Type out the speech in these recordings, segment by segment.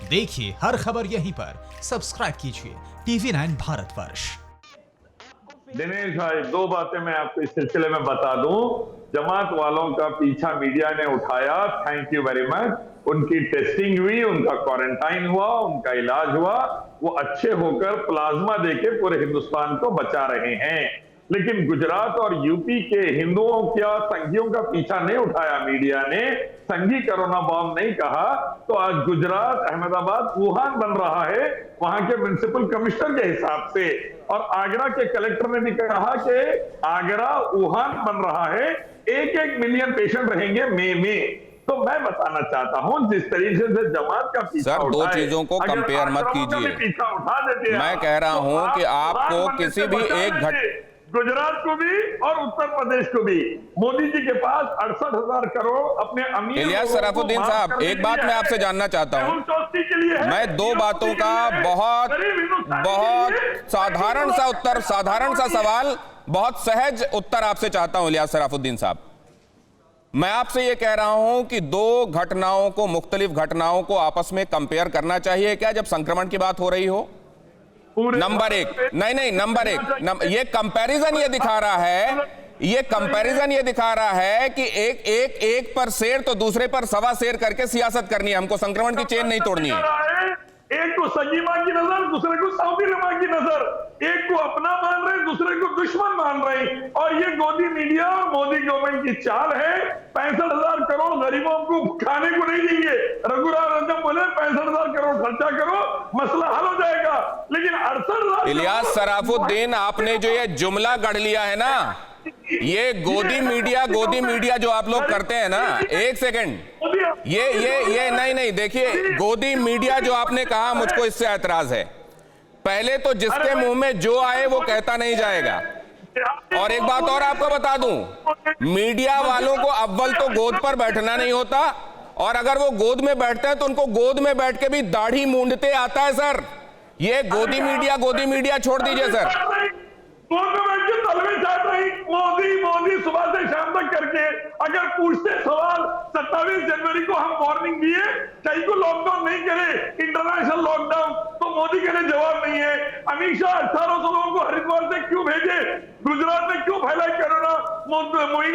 देखिए हर खबर यहीं पर, सब्सक्राइब कीजिए TV9 भारतवर्ष। दिनेश भाई, दो बातें मैं आपको इस सिलसिले में बता दूं। जमात वालों का पीछा मीडिया ने उठाया, थैंक यू वेरी मच। उनकी टेस्टिंग हुई, उनका क्वारंटाइन हुआ, उनका इलाज हुआ, वो अच्छे होकर प्लाज्मा देके पूरे हिंदुस्तान को बचा रहे हैं। लेकिन गुजरात और यूपी के हिंदुओं क्या संघियों का पीछा नहीं उठाया मीडिया ने, संघी कोरोना बॉम्ब नहीं कहा, तो आज गुजरात, अहमदाबाद, वुहान बन रहा है वहां के म्युनिसिपल कमिश्नर के हिसाब से। और आगरा के कलेक्टर ने भी कहा कि आगरा वुहान बन रहा है, 1-1 मिलियन पेशेंट रहेंगे मई में। तो मैं बताना चाहता हूं, जिस तरीके से जमात का पीछा सर, दो चीजों को कंपेयर मत कीजिए। पीछा उठा देते, मैं कह रहा हूं कि आपको किसी भी एक गुजरात को भी और उत्तर प्रदेश को भी, मोदी जी के पास 68,000 करोड़ अपने अमीर इलियास सराफुद्दीन साहब, एक बात मैं आपसे जानना चाहता हूं। मैं दो बातों का बहुत साधारण सा सवाल, बहुत सहज उत्तर आपसे चाहता हूं इलियास सराफुद्दीन साहब। मैं आपसे यह कह रहा हूं कि दो घटनाओं को, मुख्तलिफ घटनाओं को आपस में कंपेयर करना चाहिए क्या जब संक्रमण की बात हो रही हो? नंबर एक, नहीं, नंबर एक, ये कंपैरिजन ये दिखा रहा है, ये कंपैरिजन ये दिखा रहा है कि एक पर शेर तो दूसरे पर सवा शेर करके सियासत करनी है। हमको संक्रमण की चेन नहीं तोड़नी है। एक को सगी मां की नजर, दूसरे को सऊदी मां की नजर, एक को अपना मान रहे, दूसरे को दुश्मन मान रहे। और ये गोदी मीडिया और मोदी गवर्नमेंट की चाल है। 65,000 करोड़ गरीबों को खाने को नहीं देंगे। रघुराम राजन बोले 65,000 करोड़ खर्चा करो, मसला हल हो जाएगा। लेकिन 68,000। इलियास सराफुद्दीन, आपने जो ये जुमला गढ़ लिया है ना, ये गोदी मीडिया जो आप लोग करते हैं ना, एक सेकंड, ये नहीं, देखिए, गोदी मीडिया जो आपने कहा, मुझको इससे ऐतराज है। पहले तो जिसके मुंह में जो आए वो कहता नहीं जाएगा। और एक बात और आपको बता दूं, मीडिया वालों को अव्वल तो गोद पर बैठना नहीं होता, और अगर वो गोद में बैठते हैं तो उनको गोद में बैठ के भी दाढ़ी मूंदते आता है सर। ये गोदी मीडिया छोड़ दीजिए सर। मोदी सुबह से शाम तक करके अगर पूछते सवाल, 27 जनवरी को हम वार्निंग दिए कहीं को लॉकडाउन नहीं करे, इंटरनेशनल लॉकडाउन, तो मोदी के लिए जवाब नहीं है। अमित शाह 1800 लोगों को हरिद्वार से क्यों भेजे, गुजरात में क्यों फैलाई कोरोना?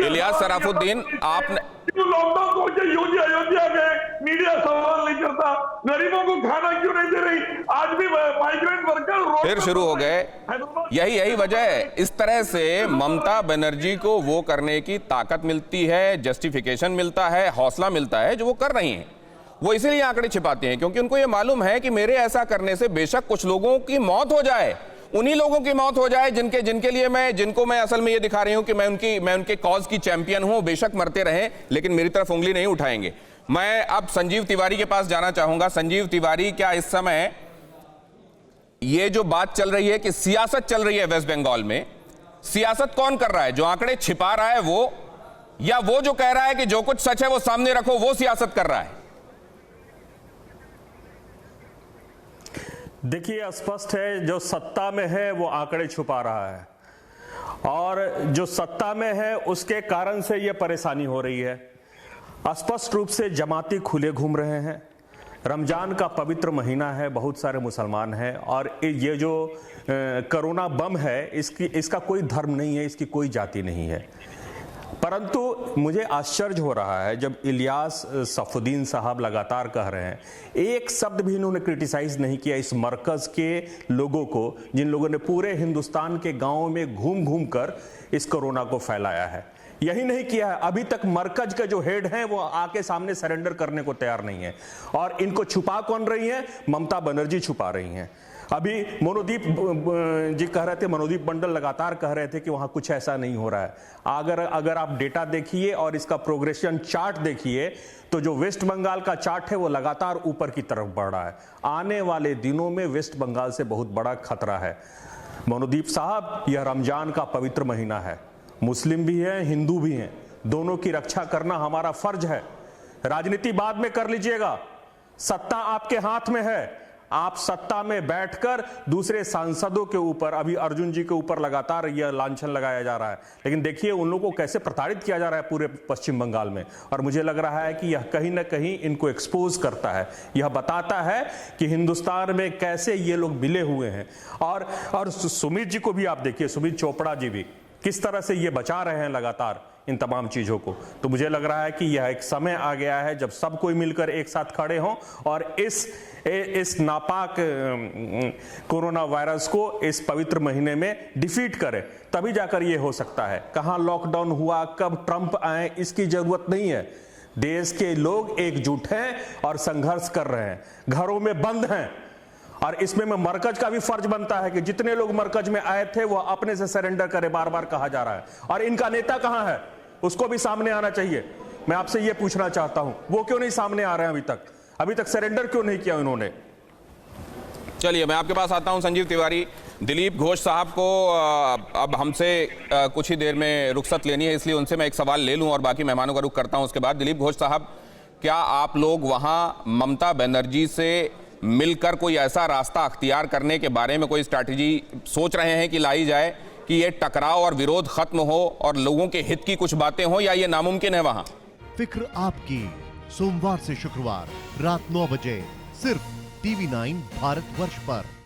इलियास सराफुद्दीन, आपने लॉकडाउन को योगी अयोध्या गए, मीडिया सवाल नहीं करता। गरीबों को खाना क्यों नहीं दे रही? आज भी माइग्रेंट वर्कर फिर शुरू हो गए। यही वजह है। इस तरह से ममता बनर्जी को वो करने की ताकत मिलती है, जस्टिफिकेशन मिलता है, हौसला मिलता है जो वो कर रही हैं। वो इसीलिए आंकड़े छिपाते हैं क्योंकि उनको ये मालूम है कि मेरे ऐसा करने से बेशक कुछ लोगों की मौत हो जाए, उन्हीं लोगों की मौत हो जाए जिनको मैं असल में ये दिखा रही हूं कि मैं उनके कॉज की चैंपियन हूं। बेशक मरते रहें, लेकिन मेरी तरफ उंगली नहीं उठाएंगे। मैं अब संजीव तिवारी के पास जाना चाहूंगा। संजीव तिवारी, क्या इस समय ये जो बात चल रही है कि सियासत चल रही है वेस्ट बंगाल में, सियासत कौन कर रहा है? जो आंकड़े छिपा रहा है वो, या वो जो कह रहा है कि जो कुछ सच है वो सामने रखो, वो सियासत कर रहा है? देखिए, स्पष्ट है जो सत्ता में है वो आंकड़े छुपा रहा है, और जो सत्ता में है उसके कारण से ये परेशानी हो रही है। स्पष्ट रूप से जमाती खुले घूम रहे हैं। रमजान का पवित्र महीना है, बहुत सारे मुसलमान हैं, और ये जो कोरोना बम है इसका कोई धर्म नहीं है, इसकी कोई जाति नहीं है। परंतु मुझे आश्चर्य हो रहा है जब इलियास सफुद्दीन साहब लगातार कह रहे हैं, एक शब्द भी इन्होंने क्रिटिसाइज नहीं किया इस मरकज के लोगों को, जिन लोगों ने पूरे हिंदुस्तान के गांवों में घूम घूम कर इस कोरोना को फैलाया है। यही नहीं किया है, अभी तक मरकज के जो हेड हैं वो आके सामने सरेंडर करने को तैयार नहीं है। और इनको छुपा कौन रही है? ममता बनर्जी छुपा रही हैं। अभी मनोदीप जी कह रहे थे, मनोदीप मंडल लगातार कह रहे थे कि वहां कुछ ऐसा नहीं हो रहा है। अगर आप डेटा देखिए और इसका प्रोग्रेशन चार्ट देखिए, तो जो वेस्ट बंगाल का चार्ट है वो लगातार ऊपर की तरफ बढ़ रहा है। आने वाले दिनों में वेस्ट बंगाल से बहुत बड़ा खतरा है। मनोदीप साहब, यह रमजान का पवित्र महीना है, मुस्लिम भी हैं, हिंदू भी हैं, दोनों की रक्षा करना हमारा फर्ज है। राजनीति बाद में कर लीजिएगा, सत्ता आपके हाथ में है। आप सत्ता में बैठकर दूसरे सांसदों के ऊपर, अभी अर्जुन जी के ऊपर लगातार यह लांछन लगाया जा रहा है, लेकिन देखिए उन लोगों को कैसे प्रताड़ित किया जा रहा है पूरे पश्चिम बंगाल में। और मुझे लग रहा है कि यह कहीं ना कहीं इनको एक्सपोज करता है, यह बताता है कि हिंदुस्तान में कैसे ये लोग मिले हुए हैं। और सुमित जी को भी आप देखिए, सुमित चोपड़ा जी भी किस तरह से ये बचा रहे हैं लगातार इन तमाम चीजों को। तो मुझे लग रहा है कि यह एक समय आ गया है जब सब कोई मिलकर एक साथ खड़े हों और इस नापाक कोरोना वायरस को इस पवित्र महीने में डिफीट करें, तभी जाकर यह हो सकता है। कहां लॉकडाउन हुआ, कब ट्रंप आए, इसकी जरूरत नहीं है। देश के लोग एकजुट हैं और संघर्ष कर रहे हैं, घरों में बंद हैं। और इसमें मरकज का भी फर्ज बनता है कि जितने लोग मरकज में आए थे वो अपने से सरेंडर करें, बार बार कहा जा रहा है। और इनका नेता कहां है, उसको भी सामने आना चाहिए। मैं आपसे ये पूछना चाहता हूं, वो क्यों नहीं सामने आ रहे हैं अभी तक सरेंडर क्यों नहीं किया उन्होंने? चलिए मैं आपके पास आता हूं संजीव तिवारी। दिलीप घोष साहब को अब हमसे कुछ ही देर में रुखसत लेनी है, इसलिए उनसे मैं एक सवाल ले लूं और बाकी मेहमानों का रुख करता हूं उसके बाद। दिलीप घोष साहब, क्या आप लोग वहां ममता बनर्जी से मिलकर कोई ऐसा रास्ता अख्तियार करने के बारे में कोई स्ट्रैटेजी सोच रहे हैं कि लाई जाए कि ये टकराव और विरोध खत्म हो और लोगों के हित की कुछ बातें हो, या ये नामुमकिन है वहां? फिक्र आपकी, सोमवार से शुक्रवार रात 9 बजे सिर्फ TV9 भारतवर्ष पर।